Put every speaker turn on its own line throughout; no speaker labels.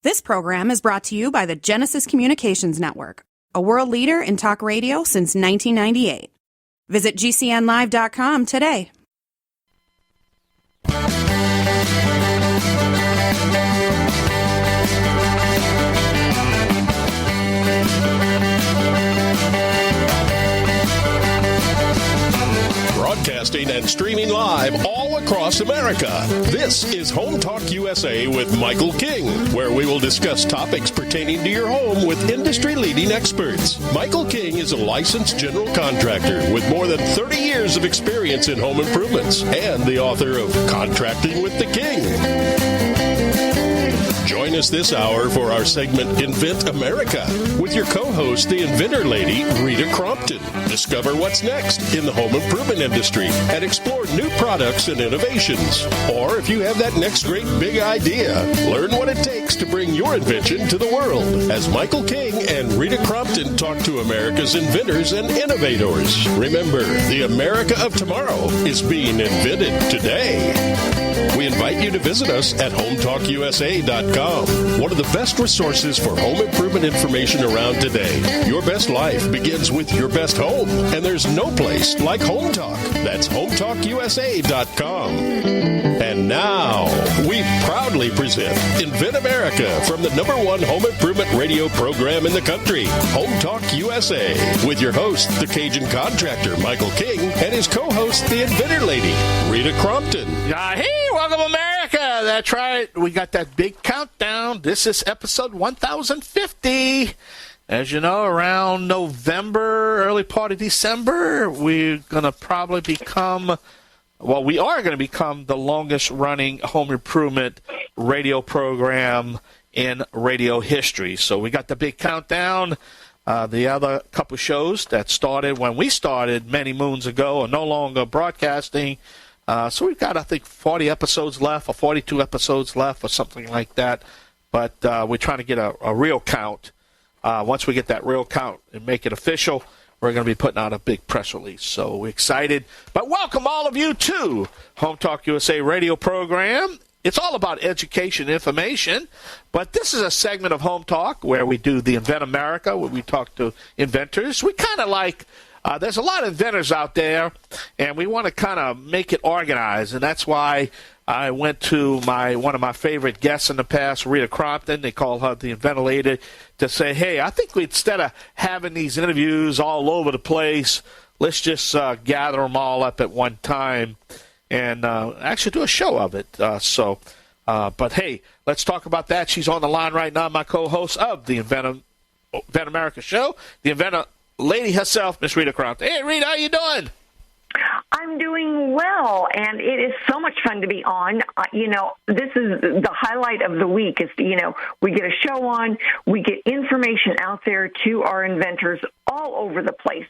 This program is brought to you by the Genesis Communications Network, a world leader in talk radio since 1998. Visit GCNlive.com today.
Broadcasting and streaming live all across America. This is Home Talk USA with Michael King, where we will discuss topics pertaining to your home with industry-leading experts. Michael King is a licensed general contractor with more than 30 years of experience in home improvements and the author of Contracting with the King. Join us this hour for our segment Invent America with your co-host, the Inventor Lady, Rita Crompton. Discover what's next in the home improvement industry and explore new products and innovations. Or if you have that next great big idea, learn what it takes to bring your invention to the world as Michael King and Rita Crompton talk to America's inventors and innovators. Remember, the America of tomorrow is being invented today. We invite you to visit us at HomeTalkUSA.com, one of the best resources for home improvement information around today. Your best life begins with your best home, and there's no place like Home Talk. That's HomeTalkUSA.com. And now, we proudly present Invent America from the #1 home improvement radio program in the country, Home Talk USA, with your host, the Cajun contractor, Michael King, and his co-host, the Inventor Lady, Rita Crompton.
Hey, welcome America. That's right. We got that big countdown. This is episode 1050. As you know, around November, early part of December, we're going to probably become, we are going to become the longest running home improvement radio program in radio history. So we got the big countdown. The other couple shows that started when we started many moons ago are no longer broadcasting. So we've got, I think, 40 episodes left or 42 episodes left or something like that. But we're trying to get a real count. Once we get that real count and make it official, we're going to be putting out a big press release. So we're excited. But welcome all of you to Home Talk USA radio program. It's all about education and information. But this is a segment of Home Talk where we do the Invent America, where we talk to inventors. We kind of like... there's a lot of inventors out there, and we want to kind of make it organized, and that's why I went to one of my favorite guests in the past, Rita Crompton. They call her the Inventor Lady, to say, hey, I think instead of having these interviews all over the place, let's just gather them all up at one time and actually do a show of it. But hey, let's talk about that. She's on the line right now, my co-host of the Invent America show, the Inventor Lady herself, Miss Rita Crompton. Hey, Rita, how you doing?
I'm doing well, and it is so much fun to be on. This is the highlight of the week. Is we get a show on, we get information out there to our inventors all over the place,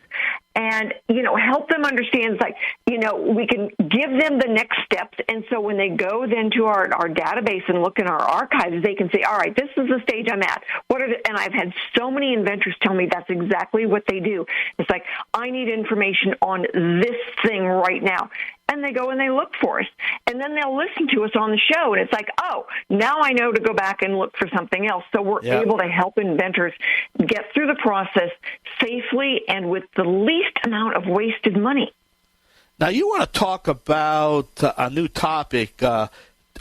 and help them understand. We can give them the next steps, and so when they go then to our database and look in our archives, they can say, all right, this is the stage I'm at. And I've had so many inventors tell me that's exactly what they do. It's like, I need information on this thing right now. And they go and they look for us. And then they'll listen to us on the show. And it's like, oh, now I know to go back and look for something else. So we're able to help inventors get through the process safely and with the least amount of wasted money.
Now, you want to talk about a new topic.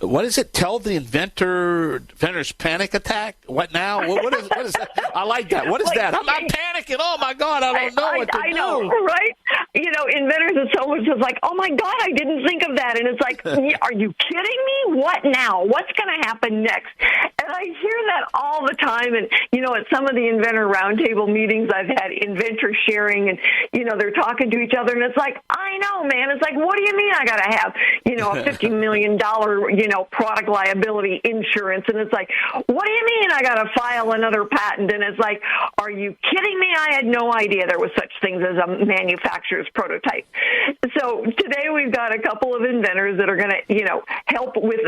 What is it? Tell the inventor's panic attack? What now? What is that? I like that. What is that? I'm panicking. Oh, my God, I don't know what to do.
I know, right? Inventors are so much just like, oh, my God, I didn't think of that. And it's like, are you kidding me? What now? What's going to happen next? And I hear that all the time. And, at some of the inventor roundtable meetings, I've had inventors sharing and, they're talking to each other. And it's like, I know, man. It's like, what do you mean I got to have, a $50 million, product liability insurance? And it's like, what do you mean I got to file another patent? And it's like, are you kidding me? I had no idea there was such things as a manufacturer's prototype. So today we've got a couple of inventors that are going to, help with,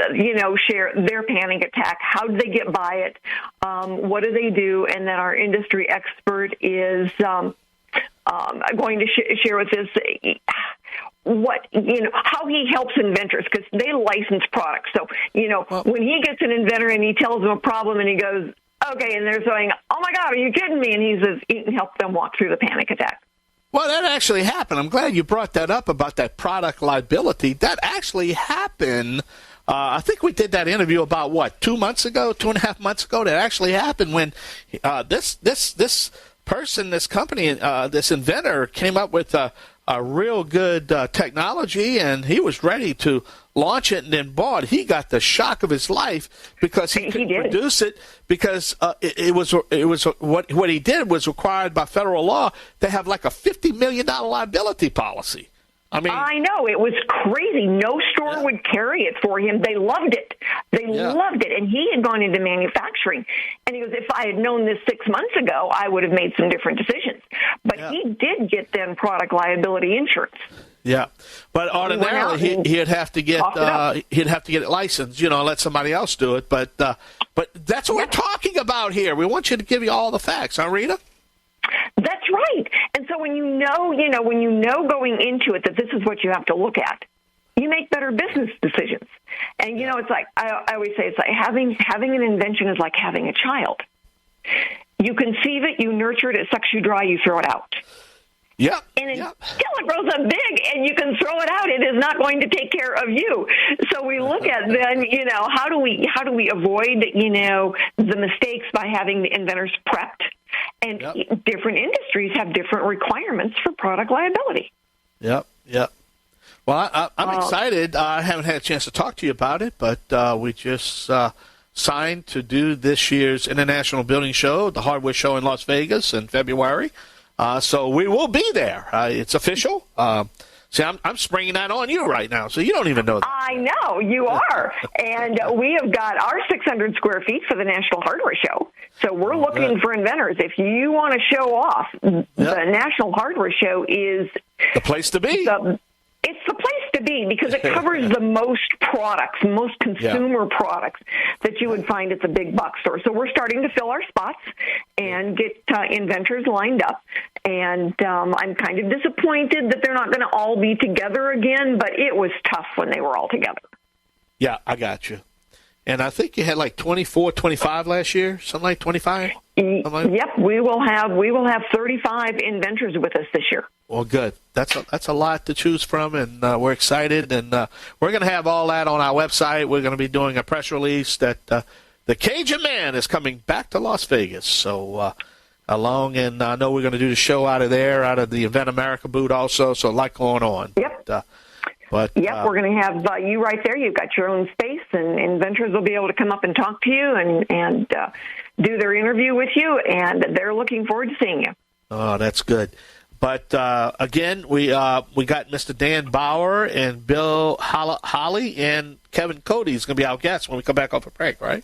share their panic attack. How do they get by it? What do they do? And then our industry expert is going to share with us how he helps inventors, because they license products. So, when he gets an inventor and he tells them a problem and he goes, okay, and they're saying, oh my God, are you kidding me? And he says, he can help them walk through the panic attack.
Well, that actually happened. I'm glad you brought that up about that product liability. That actually happened. I think we did that interview about, 2 months ago, 2.5 months ago? That actually happened when this person, this company, this inventor came up with a real good technology, and he was ready to launch it and then bought. He got the shock of his life because he couldn't produce it because it was what he did was required by federal law to have like a $50 million liability policy. I
know, it was crazy. No store would carry it for him. They loved it. Loved it. And he had gone into manufacturing. And he goes, if I had known this 6 months ago, I would have made some different decisions. But he did get then product liability insurance.
Yeah, but ordinarily he'd have to get it licensed, let somebody else do it. But that's what we're talking about here. We want you to give you all the facts, huh, Rita?
That's right. And so when you know going into it that this is what you have to look at, you make better business decisions. And it's like I always say, it's like having an invention is like having a child. You conceive it, you nurture it, it sucks you dry, you throw it out.
Yeah.
And until it grows up big and you can throw it out, it is not going to take care of you. So we look at then, how do we avoid, the mistakes by having the inventors prepped? And different industries have different requirements for product liability.
Yep. Well, I'm excited. I haven't had a chance to talk to you about it, but we just signed to do this year's International Building Show, the hardware show in Las Vegas in February. So we will be there. It's official. See, I'm springing that on you right now, so you don't even know that.
I know, you are. And we have got our 600 square feet for the National Hardware Show. So we're looking for inventors. If you want to show off, the National Hardware Show is
the place to be.
It's the place to be because it covers the most products, most consumer products that you would find at the big box store. So we're starting to fill our spots and get inventors lined up. And I'm kind of disappointed that they're not going to all be together again, but it was tough when they were all together.
Yeah, I got you. And I think you had like 24, 25 last year, something like 25?
Yep, we will have 35 inventors with us this year.
Well, good. That's a lot to choose from, and we're excited. And we're going to have all that on our website. We're going to be doing a press release that the Cajun Man is coming back to Las Vegas. So and I know we're going to do the show out of the Invent America booth also. So a lot going on.
Yep. We're going to have you right there. You've got your own space, and inventors will be able to come up and talk to you and do their interview with you, and they're looking forward to seeing you.
Oh, that's good. But, again, we got Mr. Dan Bauer and Bill Holley and Kevin Cody is going to be our guests when we come back off a break, right?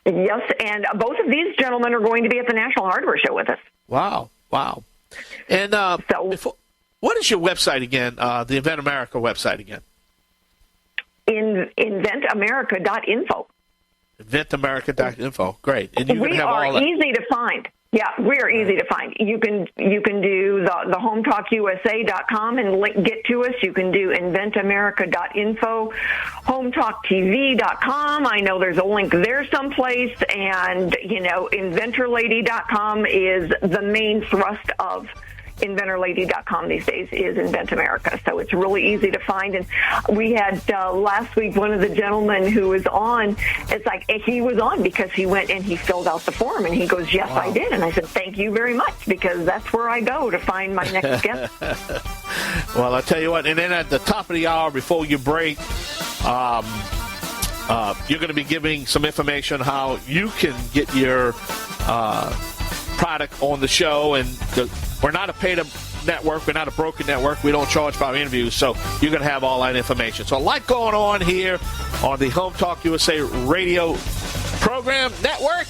Yes, and both of these gentlemen are going to be at the National Hardware Show with us.
Wow. And what is your website again, the Invent America website again?
inventamerica.info.
inventamerica.info. Great. And you're
we
have
are
all that.
easy to find. Yeah, we are easy to find. You can do the HomeTalkUSA.com and get to us. You can do inventamerica.info, HomeTalkTV.com. I know there's a link there someplace. And, InventorLady.com is the main thrust of InventorLady.com these days is Invent America. So it's really easy to find. And we had last week one of the gentlemen who was on, it's like he was on because he went and he filled out the form and he goes, yes, wow. I did. And I said, thank you very much, because that's where I go to find my next guest.
Well, I'll tell you what, and then at the top of the hour before you break, you're going to be giving some information how you can get your product on the show. And we're not a paid network. We're not a broken network. We don't charge for our interviews. So you're going to have all that information. So a lot going on here on the Home Talk USA radio program network.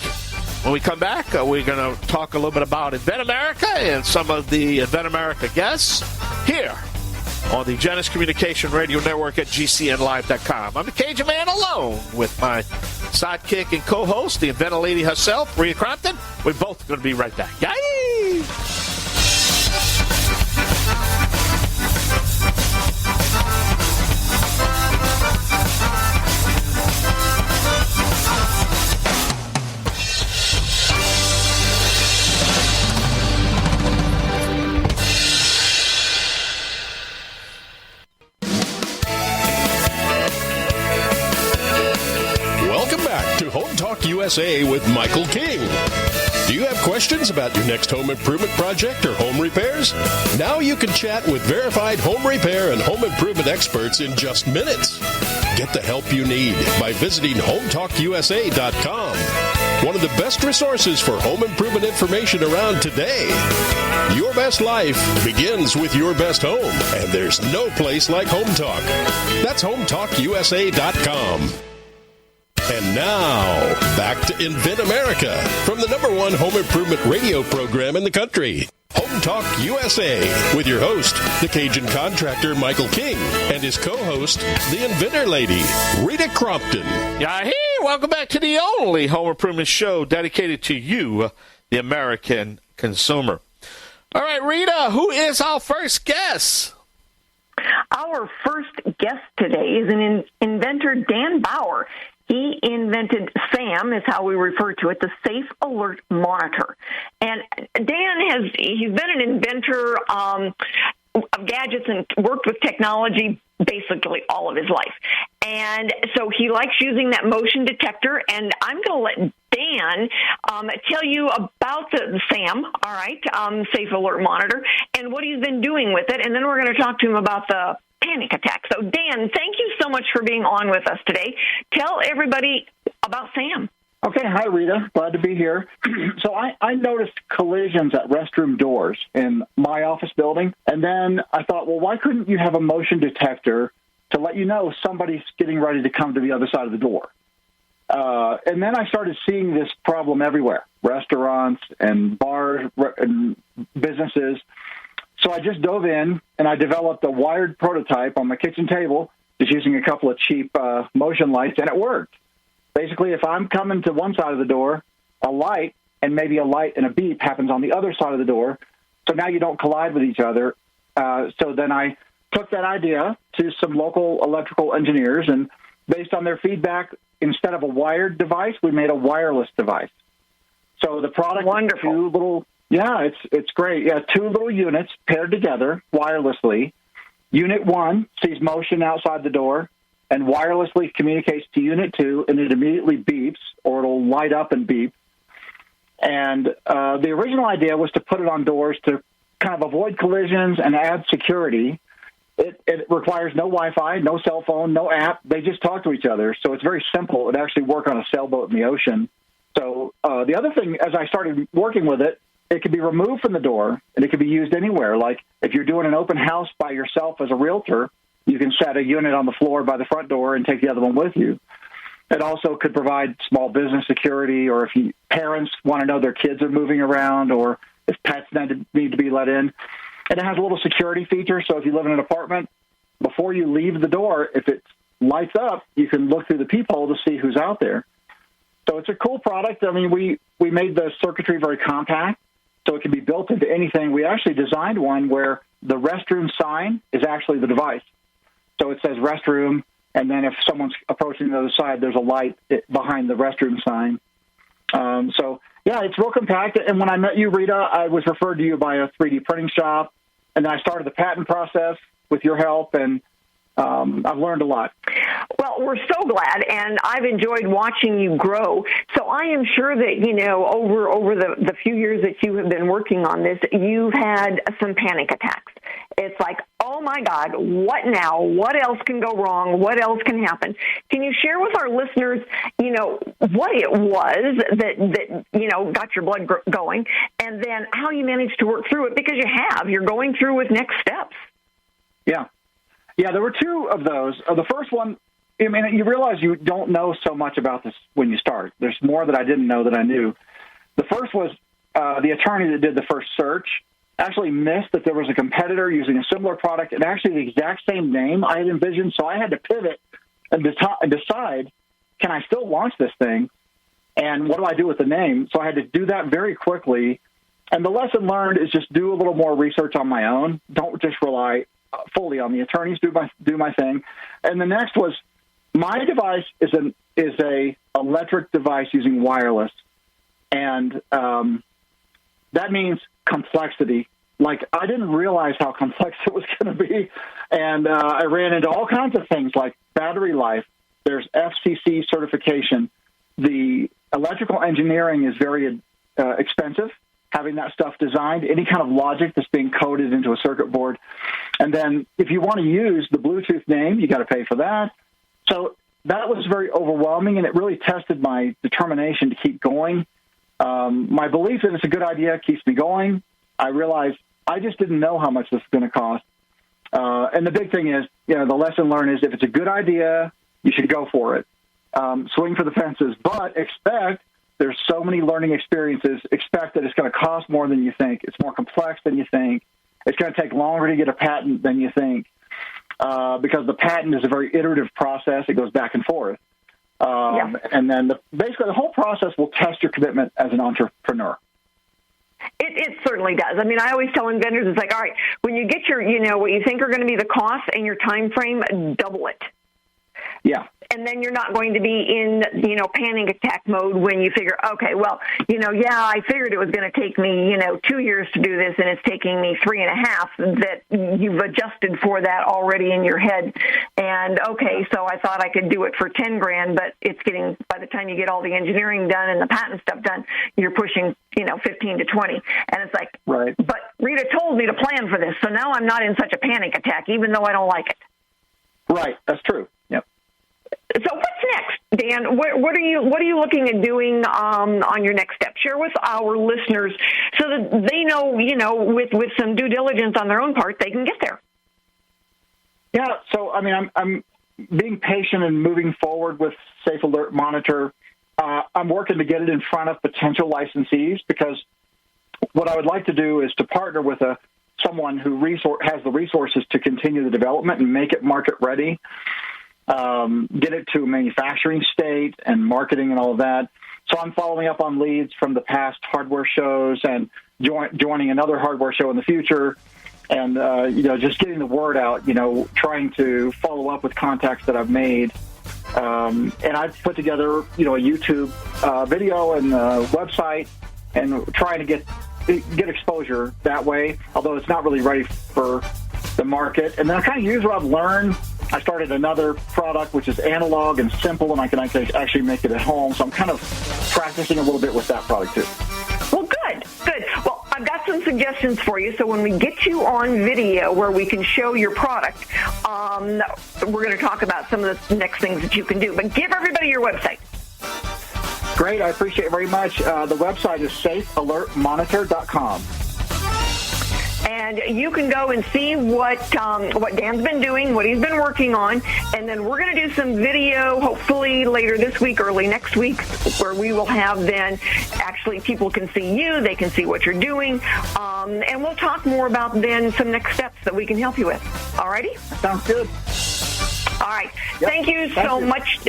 When we come back, we're going to talk a little bit about Invent America and some of the Invent America guests here on the Genesis Communication Radio Network at GCNlive.com. I'm the Cajun Man alone with my sidekick and co-host, the Inventor Lady herself, Rita Crompton. We're both going to be right back. Yay!
USA with Michael King. Do you have questions about your next home improvement project or home repairs? Now you can chat with verified home repair and home improvement experts in just minutes. Get the help you need by visiting HomeTalkUSA.com. One of the best resources for home improvement information around today. Your best life begins with your best home, and there's no place like Home Talk. That's HomeTalkUSA.com. And now, back to Invent America from the #1 home improvement radio program in the country. Home Talk USA with your host, the Cajun contractor Michael King, and his co-host, the Inventor Lady, Rita Crompton.
Yahee! Welcome back to the only home improvement show dedicated to you, the American consumer. All right, Rita, who is our first guest?
Our first guest today is an inventor, Dan Bauer. He invented S.A.M, is how we refer to it, the Safe Alert Monitor. And Dan he's been an inventor of gadgets and worked with technology basically all of his life. And so he likes using that motion detector, and I'm going to let Dan tell you about the S.A.M, all right, Safe Alert Monitor, and what he's been doing with it, and then we're going to talk to him about the panic attack. So, Dan, thank you so much for being on with us today. Tell everybody about S.A.M.
Okay. Hi, Rita. Glad to be here. So I noticed collisions at restroom doors in my office building, and then I thought, well, why couldn't you have a motion detector to let you know somebody's getting ready to come to the other side of the door? And then I started seeing this problem everywhere, restaurants and bars and businesses. So I just dove in, and I developed a wired prototype on my kitchen table, just using a couple of cheap motion lights, and it worked. Basically, if I'm coming to one side of the door, a light and maybe a light and a beep happens on the other side of the door, so now you don't collide with each other. So then I took that idea to some local electrical engineers, and based on their feedback, instead of a wired device, we made a wireless device. So the product,
wonderful.
It's great. Yeah, 2 little units paired together wirelessly. Unit 1 sees motion outside the door and wirelessly communicates to Unit 2, and it immediately beeps, or it'll light up and beep. And the original idea was to put it on doors to kind of avoid collisions and add security. It requires no Wi-Fi, no cell phone, no app. They just talk to each other. So it's very simple. It actually work on a sailboat in the ocean. So the other thing, as I started working with it, it can be removed from the door, and it can be used anywhere. Like if you're doing an open house by yourself as a realtor, you can set a unit on the floor by the front door and take the other one with you. It also could provide small business security, or if parents want to know their kids are moving around, or if pets need to be let in. And it has a little security feature, so if you live in an apartment, before you leave the door, if it lights up, you can look through the peephole to see who's out there. So it's a cool product. I mean, we made the circuitry very compact, so it can be built into anything. We actually designed one where the restroom sign is actually the device. So it says restroom, and then if someone's approaching the other side, there's a light behind the restroom sign. It's real compact. And when I met you, Rita, I was referred to you by a 3D printing shop, and then I started the patent process with your help, and I've learned a lot.
Well, we're so glad, and I've enjoyed watching you grow. So I am sure that, over the few years that you have been working on this, you've had some panic attacks. It's like, oh, my God, what now? What else can go wrong? What else can happen? Can you share with our listeners, what it was that got your blood going, and then how you managed to work through it? Because you're going through with next steps.
Yeah, there were 2 of those. The first one, I mean, you realize you don't know so much about this when you start. There's more that I didn't know that I knew. The first was the attorney that did the first search actually missed that there was a competitor using a similar product and actually the exact same name I had envisioned. So I had to pivot and decide, can I still launch this thing? And what do I do with the name? So I had to do that very quickly. And the lesson learned is just do a little more research on my own. Don't just rely fully on the attorneys. Do my thing. And the next was, my device is a electric device using wireless, and that means complexity. Like, I didn't realize how complex it was going to be, and I ran into all kinds of things like battery life. There's FCC certification. The electrical engineering is very expensive, having that stuff designed, any kind of logic that's being coded into a circuit board. And then if you want to use the Bluetooth name, you got to pay for that. So that was very overwhelming, and it really tested my determination to keep going. My belief that it's a good idea keeps me going. I realized I just didn't know how much this was going to cost. And the big thing is, the lesson learned is if it's a good idea, you should go for it. Swing for the fences, but there's so many learning experiences. Expect that it's going to cost more than you think. It's more complex than you think. It's going to take longer to get a patent than you think, because the patent is a very iterative process. It goes back and forth. And then basically the whole process will test your commitment as an entrepreneur.
It certainly does. I mean, I always tell inventors, it's like, all right, when you get your, what you think are going to be the costs and your time frame, double it.
Yeah.
And then you're not going to be in, panic attack mode when you figure, okay, well, I figured it was going to take me, 2 years to do this, and it's taking me 3.5, that you've adjusted for that already in your head. And, okay, so I thought I could do it for $10,000, but it's getting, by the time you get all the engineering done and the patent stuff done, you're pushing, 15 to 20. And it's like,
right.
But Rita told me to plan for this, so now I'm not in such a panic attack, even though I don't like it.
Right. That's true. Yep.
So what's next, Dan? What are you looking at doing on your next step? Share with our listeners so that they know, with some due diligence on their own part, they can get there.
Yeah. So I'm being patient and moving forward with Safe Alert Monitor. I'm working to get it in front of potential licensees, because what I would like to do is to partner with someone who has the resources to continue the development and make it market ready. Get it to a manufacturing state and marketing and all of that. So I'm following up on leads from the past hardware shows and joining another hardware show in the future, and just getting the word out. Trying to follow up with contacts that I've made, and I've put together a YouTube video and a website, and trying to get exposure that way. Although it's not really ready for the market, and then I kind of use what I've learned. I started another product which is analog and simple, and I can actually make it at home. So I'm kind of practicing a little bit with that product too.
Well, good. Well, I've got some suggestions for you. So when we get you on video where we can show your product, we're going to talk about some of the next things that you can do. But give everybody your website.
Great. I appreciate it very much. The website is safealertmonitor.com.
And you can go and see what Dan's been doing, what he's been working on, and then we're going to do some video, hopefully later this week, early next week, where we will have then actually people can see you, they can see what you're doing, and we'll talk more about then some next steps that we can help you with. All righty?
Sounds good.
All right.
Yep.
Thank you so much,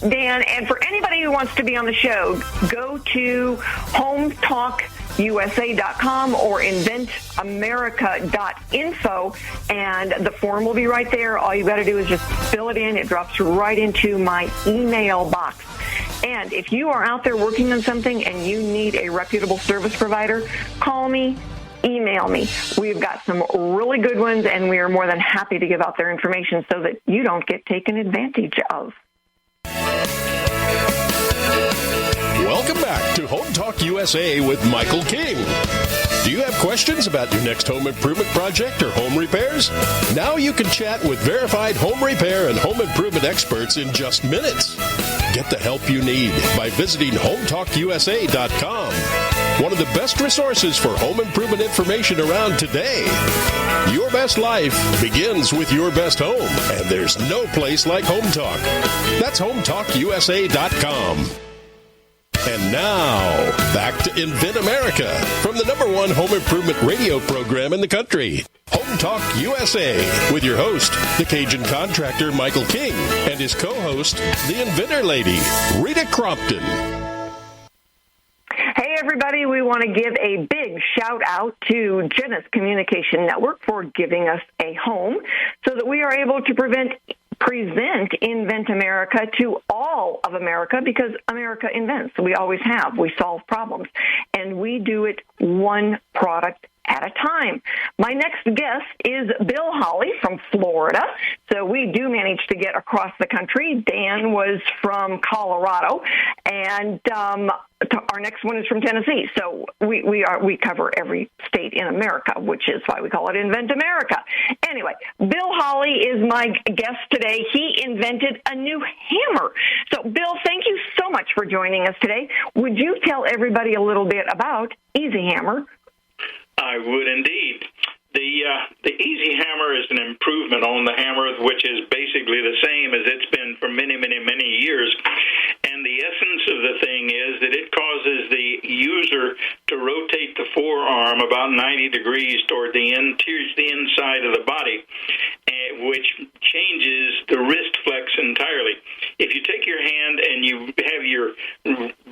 Dan. And for anybody who wants to be on the show, go to HomeTalkUSA.com or inventamerica.info, and the form will be right there. All you got to do is just fill it in. It drops right into my email box. And if you are out there working on something and you need a reputable service provider, call me. Email me. We've got some really good ones, and we are more than happy to give out their information so that you don't get taken advantage of.
Welcome back to Home Talk USA with Michael King. Do you have questions about your next home improvement project or home repairs? Now you can chat with verified home repair and home improvement experts in just minutes. Get the help you need by visiting HomeTalkUSA.com. One of the best resources for home improvement information around today. Your best life begins with your best home, and there's no place like Home Talk. That's HomeTalkUSA.com. And now, back to Invent America from the #1 home improvement radio program in the country, Home Talk USA, with your host, the Cajun contractor Michael King, and his co-host, the Inventor Lady, Rita Crompton.
Hey, everybody, we want to give a big shout-out to Genesis Communication Network for giving us a home so that we are able to present Invent America to all of America, because America invents. We always have. We solve problems. And we do it one product at a time. My next guest is Bill Holley from Florida. So we do manage to get across the country. Dan was from Colorado, and our next one is from Tennessee. So we cover every state in America, which is why we call it Invent America. Anyway, Bill Holley is my guest today. He invented a new hammer. So, Bill, thank you so much for joining us today. Would you tell everybody a little bit about Easy Hammer?
I would indeed. The Easy Hammer is an improvement on the hammer, which is basically the same as it's been for many, many, many years. And the essence of the thing is that it causes the user to rotate the forearm about 90 degrees toward the inside of the body, which changes the wrist flex entirely. If you take your hand and you have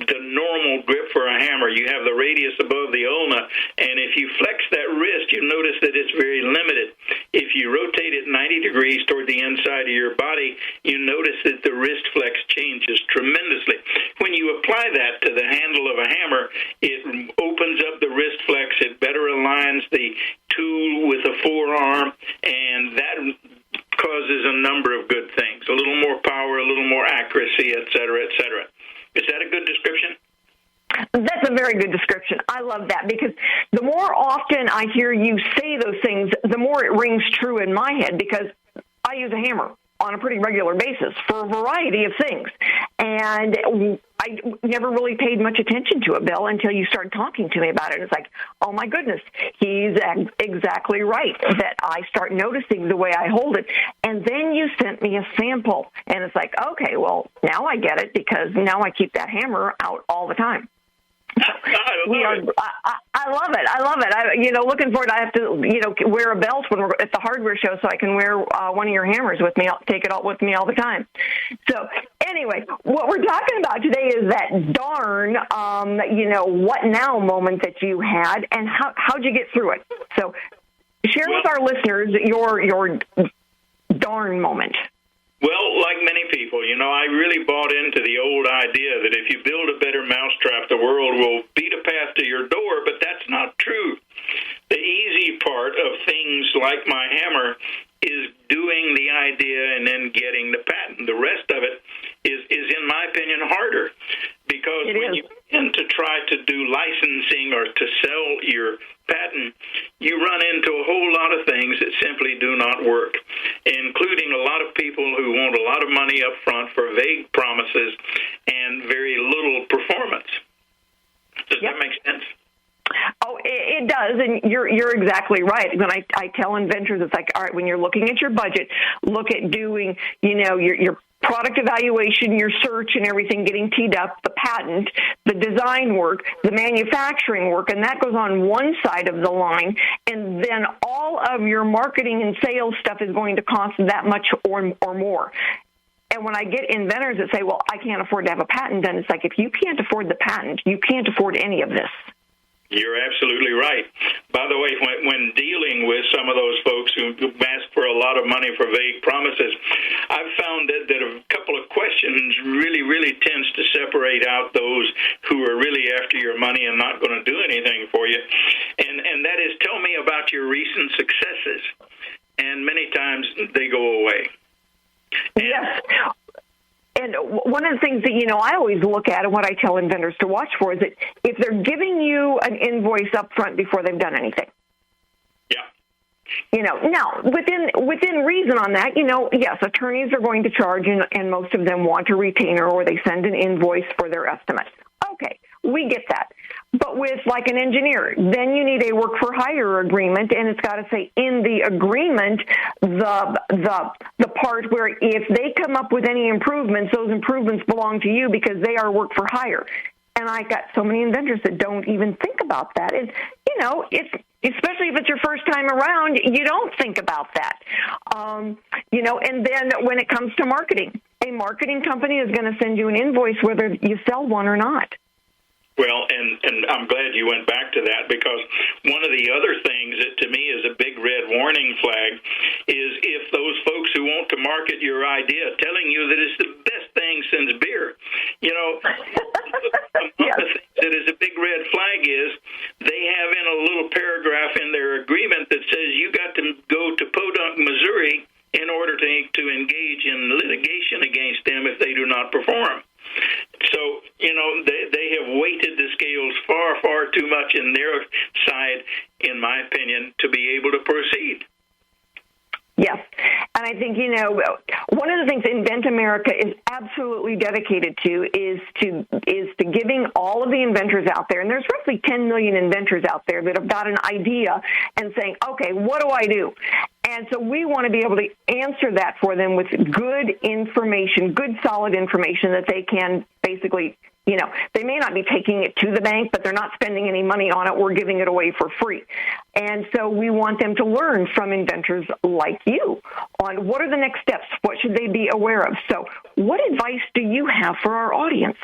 the normal grip for a hammer, you have the radius above the ulna, and if you flex that wrist, you notice that it's very limited. If you rotate it 90 degrees toward the inside of your body, you notice that the wrist flex changes tremendously. When you apply that to the handle of a hammer, it opens up the wrist flex, it better aligns the tool with the forearm, and that causes a number of good things. A little more power, a little more accuracy, et cetera, et cetera. Is that a good description?
That's a very good description. I love that, because the more often I hear you say those things, the more it rings true in my head, because I use a hammer on a pretty regular basis for a variety of things. And I never really paid much attention to it, Bill, until you started talking to me about it. It's like, oh, my goodness, he's exactly right, that I start noticing the way I hold it. And then you sent me a sample, and it's like, okay, well, now I get it, because now I keep that hammer out all the time. I love it. I love it. Looking forward, I have to, wear a belt when we're at the hardware show, so I can wear one of your hammers with me. I'll take it all with me all the time. So anyway, what we're talking about today is that darn, what now moment that you had, and how'd you get through it? So share with our listeners your darn moment.
Well, like many people, I really bought into the old idea that if you build a better mousetrap, the world will beat a path to your door, but that's not true. The easy part of things like my hammer is doing the idea and then getting the patent. The rest of it is in my opinion, harder, because when you begin to try to do licensing or to sell your patent, you run into a whole lot of things that simply do not work, including a lot of people who want a lot of money up front for vague promises and very little performance. Does that make sense?
Oh, it does, and you're exactly right. When I tell inventors, it's like, all right, when you're looking at your budget, look at doing, your product evaluation, your search and everything getting teed up, the patent, the design work, the manufacturing work, and that goes on one side of the line, and then all of your marketing and sales stuff is going to cost that much or more. And when I get inventors that say, well, I can't afford to have a patent, then it's like, if you can't afford the patent, you can't afford any of this.
You're absolutely right. By the way, when dealing with some of those folks who ask for a lot of money for vague promises, I've found that a couple of questions really, really tends to separate out those who are really after your money and not going to do anything for you. And that is, tell me about your recent successes. And many times they go away.
Yes. And one of the things that, I always look at and what I tell inventors to watch for is that if they're giving you an invoice up front before they've done anything.
Yeah.
Now, within reason on that, yes, attorneys are going to charge, and most of them want a retainer or they send an invoice for their estimate. Okay, we get that. But with like an engineer, then you need a work for hire agreement, and it's got to say in the agreement the part where if they come up with any improvements, those improvements belong to you because they are work for hire. And I got so many inventors that don't even think about that. And it's especially if it's your first time around, you don't think about that. And then when it comes to marketing, a marketing company is going to send you an invoice whether you sell one or not.
Well, and I'm glad you went back to that, because one of the other things that to me is a big red warning flag is if those folks who want to market your idea telling you that it's the best thing since beer. One of the things that is a big red flag is they have in a little paragraph in their far too much in their side, in my opinion, to be able to proceed.
Yes. And I think, one of the things Invent America is absolutely dedicated to is to giving all of the inventors out there, and there's roughly 10 million inventors out there that have got an idea and saying, okay, what do I do? And so we want to be able to answer that for them with good information, good solid information that they can basically, they may not be taking it to the bank, but they're not spending any money on it. We're giving it away for free. And so we want them to learn from inventors like you on what are the next steps, what should they be aware of. So what advice do you have for our audience?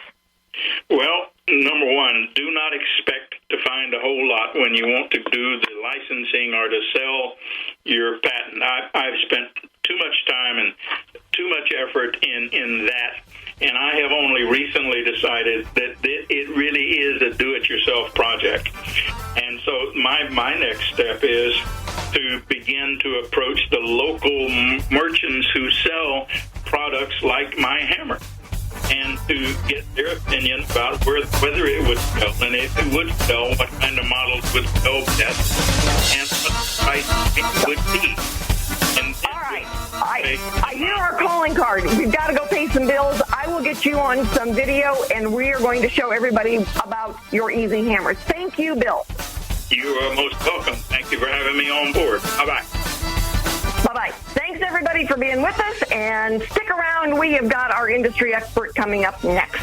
Well, number one, do not expect to find a whole lot when you want to do the licensing or to sell your patent. I've spent too much time and too much effort in that, and I have only recently decided that it really is a do-it-yourself project. And so my next step is to begin to approach the local merchants who sell products like my hammer, and to get their opinion about whether it would sell, and if it would sell, what kind of models would sell best, and what price it would be.
All right. I hear our calling card. We've got to go pay some bills. I will get you on some video, and we are going to show everybody about your easy hammers. Thank you, Bill.
You are most welcome. Thank you for having me on board. Bye-bye.
Bye-bye. Thanks, everybody, for being with us, and stick around. We have got our industry expert coming up next.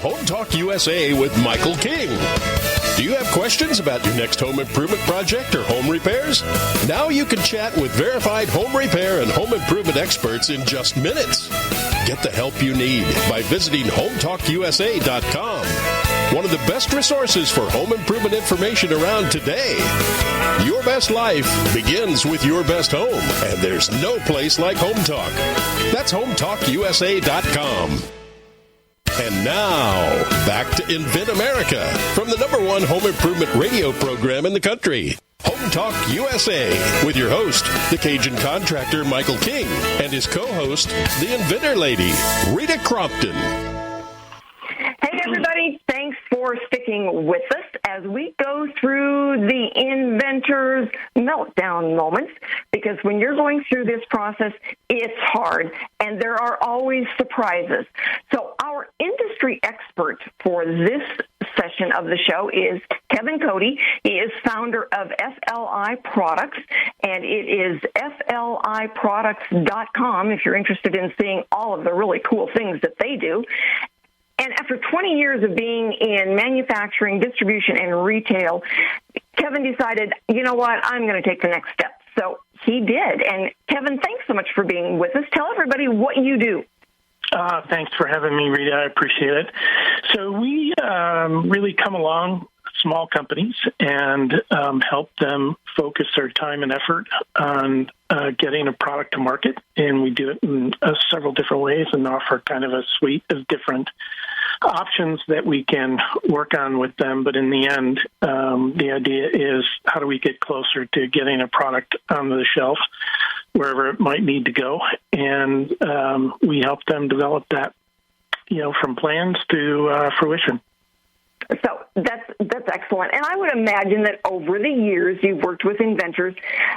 HomeTalkUSA with Michael King. Do you have questions about your next home improvement project or home repairs? Now you can chat with verified home repair and home improvement experts in just minutes. Get the help you need by visiting HomeTalkUSA.com. One of the best resources for home improvement information around today. Your best life begins with your best home, and there's no place like HomeTalk. That's HomeTalkUSA.com. And now, back to Invent America from the #1 home improvement radio program in the country, Home Talk USA, with your host, the Cajun contractor Michael King, and his co-host, the Inventor Lady, Rita Crompton.
Hey, everybody. Thanks for sticking with us as we go through the inventors' meltdown moments, because when you're going through this process, it's hard, and there are always surprises. So our industry expert for this session of the show is Kevin Cody. He is founder of FLI Products, and it is FLIProducts.com if you're interested in seeing all of the really cool things that they do. And after 20 years of being in manufacturing, distribution, and retail, Kevin decided, you know what, I'm going to take the next step. So he did. And Kevin, thanks so much for being with us. Tell everybody what you do.
Thanks for having me, Rita. I appreciate it. So we really come along small companies and help them focus their time and effort on getting a product to market. And we do it in several different ways and offer kind of a suite of different options that we can work on with them. But in the end, the idea is how do we get closer to getting a product onto the shelf wherever it might need to go. And we help them develop that, from plans to fruition.
So that's excellent. And I would imagine that over the years you've worked with inventors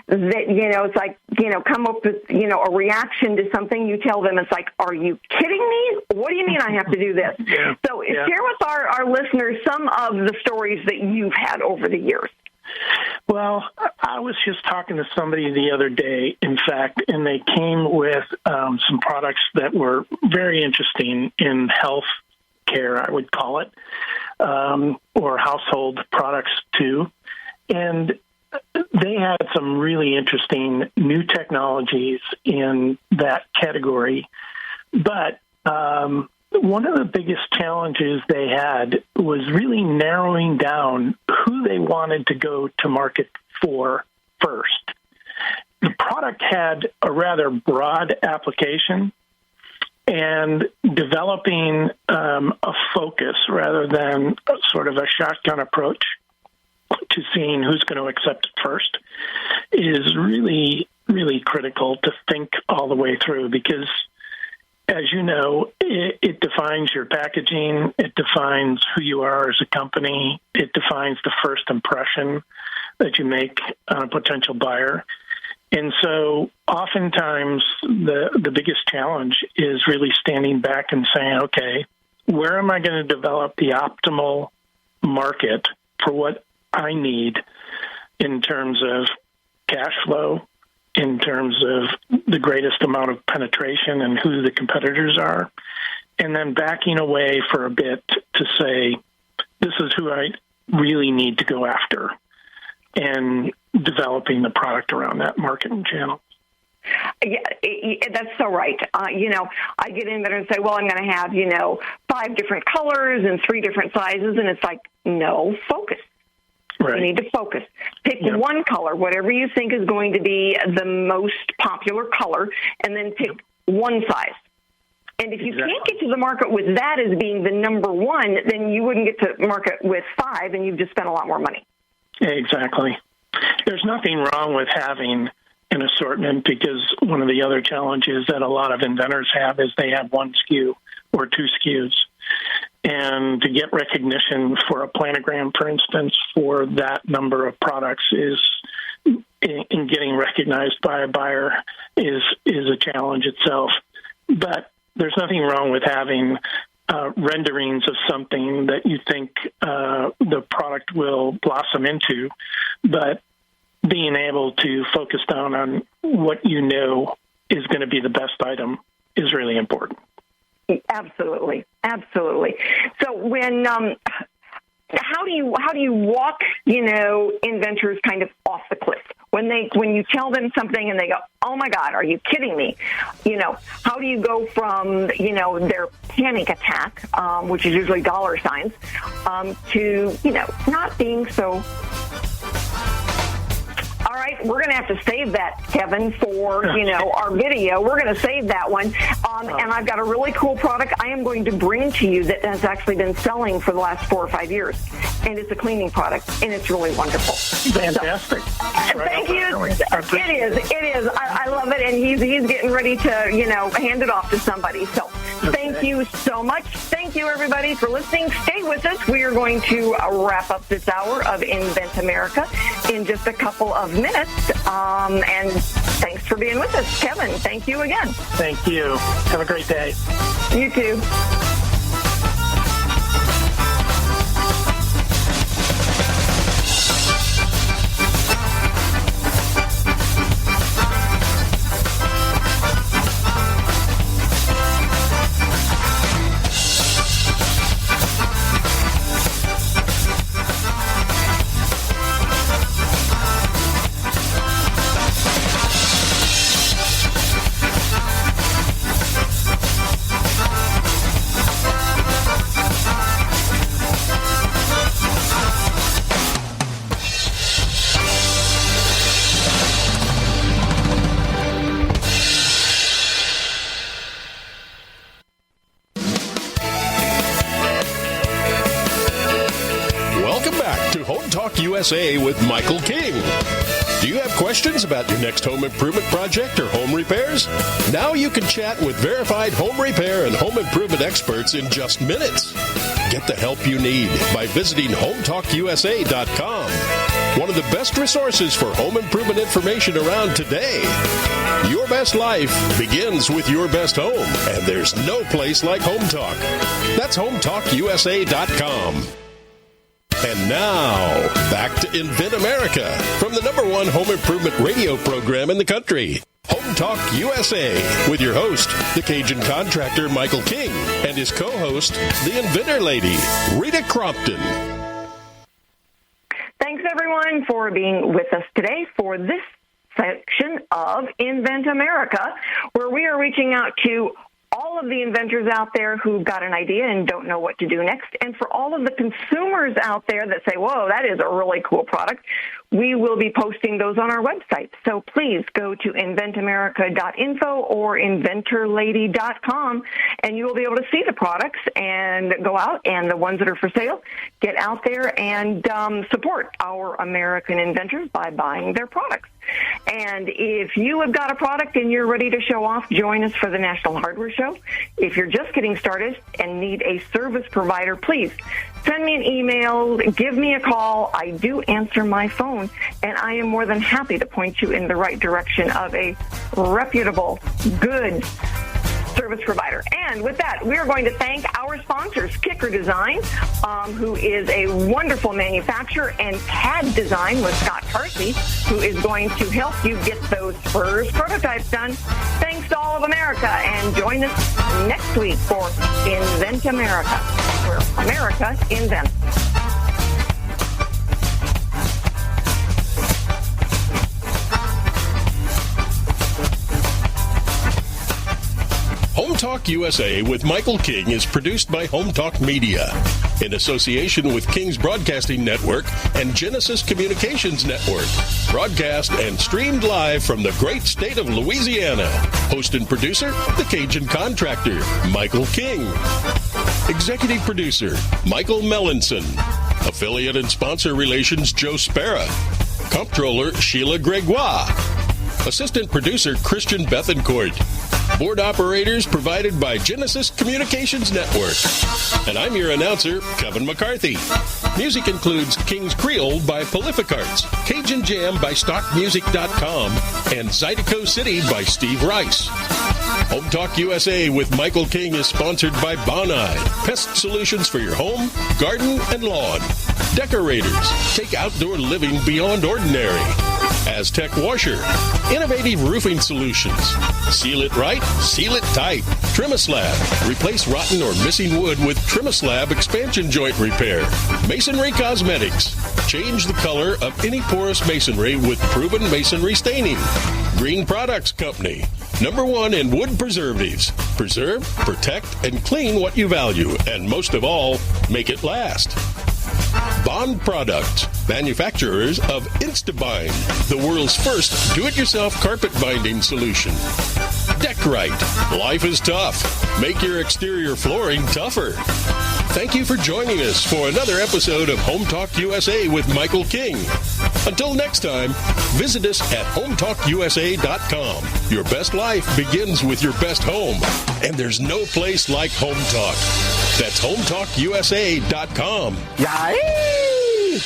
that, it's like, come up with, a reaction to something. You tell them, it's like, are you kidding me? What do you mean I have to do this?
Yeah.
So share with our listeners some of the stories that you've had over the years.
Well, I was just talking to somebody the other day, in fact, and they came with some products that were very interesting in health care, I would call it, or household products too. And they had some really interesting new technologies in that category. But one of the biggest challenges they had was really narrowing down who they wanted to go to market for first. The product had a rather broad application, and developing a focus rather than sort of a shotgun approach to seeing who's going to accept it first is really, really critical to think all the way through, because as you know, it defines your packaging, it defines who you are as a company, it defines the first impression that you make on a potential buyer. And so oftentimes the biggest challenge is really standing back and saying, okay, where am I going to develop the optimal market for what I need in terms of cash flow, in terms of the greatest amount of penetration and who the competitors are, and then backing away for a bit to say, this is who I really need to go after, and developing the product around that marketing channel.
Yeah, that's so right. I get in there and say, well, I'm going to have, 5 different colors and 3 different sizes, and it's like, no, focus. Right. You need to focus. Pick one color, whatever you think is going to be the most popular color, and then pick one size. And if you can't get to the market with that as being the number one, then you wouldn't get to market with 5, and you've just spent a lot more money.
Exactly. There's nothing wrong with having an assortment, because one of the other challenges that a lot of inventors have is they have 1 SKU or 2 SKUs. And to get recognition for a planogram, for instance, for that number of products is in getting recognized by a buyer is a challenge itself. But there's nothing wrong with having renderings of something that you think the product will blossom into, but being able to focus down on what you know is going to be the best item is really important.
Absolutely. So when how do you walk, inventors kind of off the cliff when you tell them something and they go, oh my God, are you kidding me? How do you go from their panic attack, which is usually dollar signs, to not being so. All right, we're going to have to save that, Kevin, for, our video. We're going to save that one. And I've got a really cool product I am going to bring to you that has actually been selling for the last 4 or 5 years. And it's a cleaning product, and it's really wonderful.
Fantastic.
So, thank you. It is. I love it, and he's getting ready to, hand it off to somebody. So thank you so much. Thank you, everybody, for listening. Stay with us. We are going to wrap up this hour of Invent America in just a couple of minutes. And thanks for being with us, Kevin. Thank you again.
Thank you. Have a great day.
You too.
HomeTalkUSA with Michael King. Do you have questions about your next home improvement project or home repairs? Now you can chat with verified home repair and home improvement experts in just minutes. Get the help you need by visiting HomeTalkUSA.com. One of the best resources for home improvement information around today. Your best life begins with your best home, and there's no place like HomeTalk. That's HomeTalkUSA.com. And now, back to Invent America from the #1 home improvement radio program in the country. Home Talk USA with your host, the Cajun contractor Michael King, and his co-host, the Inventor Lady, Rita Crompton.
Thanks, everyone, for being with us today for this section of Invent America, where we are reaching out to all of the inventors out there who've got an idea and don't know what to do next, and for all of the consumers out there that say, whoa, that is a really cool product. We will be posting those on our website. So please go to inventamerica.info or inventorlady.com, and you will be able to see the products and go out, and the ones that are for sale, get out there and support our American inventors by buying their products. And if you have got a product and you're ready to show off, join us for the National Hardware Show. If you're just getting started and need a service provider, please send me an email, give me a call. I do answer my phone, and I am more than happy to point you in the right direction of a reputable, good service provider. And with that, we are going to thank our sponsors, Kicker Design, who is a wonderful manufacturer, and CAD Design with Scott Carsey, who is going to help you get those first prototypes done. Thanks to all of America, and join us next week for Invent America, where America invents.
Home Talk USA with Michael King is produced by Home Talk Media in association with King's Broadcasting Network and Genesis Communications Network. Broadcast and streamed live from the great state of Louisiana. Host and producer, the Cajun contractor, Michael King. Executive producer, Michael Mellinson. Affiliate and sponsor relations, Joe Spera. Comptroller, Sheila Gregoire. Assistant producer, Christian Bethencourt. Board operators provided by Genesis Communications Network. And I'm your announcer, Kevin McCarthy. Music includes King's Creole by Prolific Arts, Cajun Jam by StockMusic.com, and Zydeco City by Steve Rice. Home Talk USA with Michael King is sponsored by Bonai, pest solutions for your home, garden, and lawn. Decorators, take outdoor living beyond ordinary. Aztec Washer, innovative roofing solutions. Seal it right, seal it tight. Trimislab, replace rotten or missing wood with Trimislab expansion joint repair. Masonry Cosmetics, change the color of any porous masonry with proven masonry staining. Green Products Company, #1 in wood preservatives. Preserve, protect, and clean what you value, and most of all, make it last. Bond Products, manufacturers of InstaBind, the world's first do-it-yourself carpet binding solution. Deckrite, life is tough. Make your exterior flooring tougher. Thank you for joining us for another episode of Home Talk USA with Michael King. Until next time, visit us at HomeTalkUSA.com. Your best life begins with your best home, and there's no place like Home Talk. That's HomeTalkUSA.com.
Yay!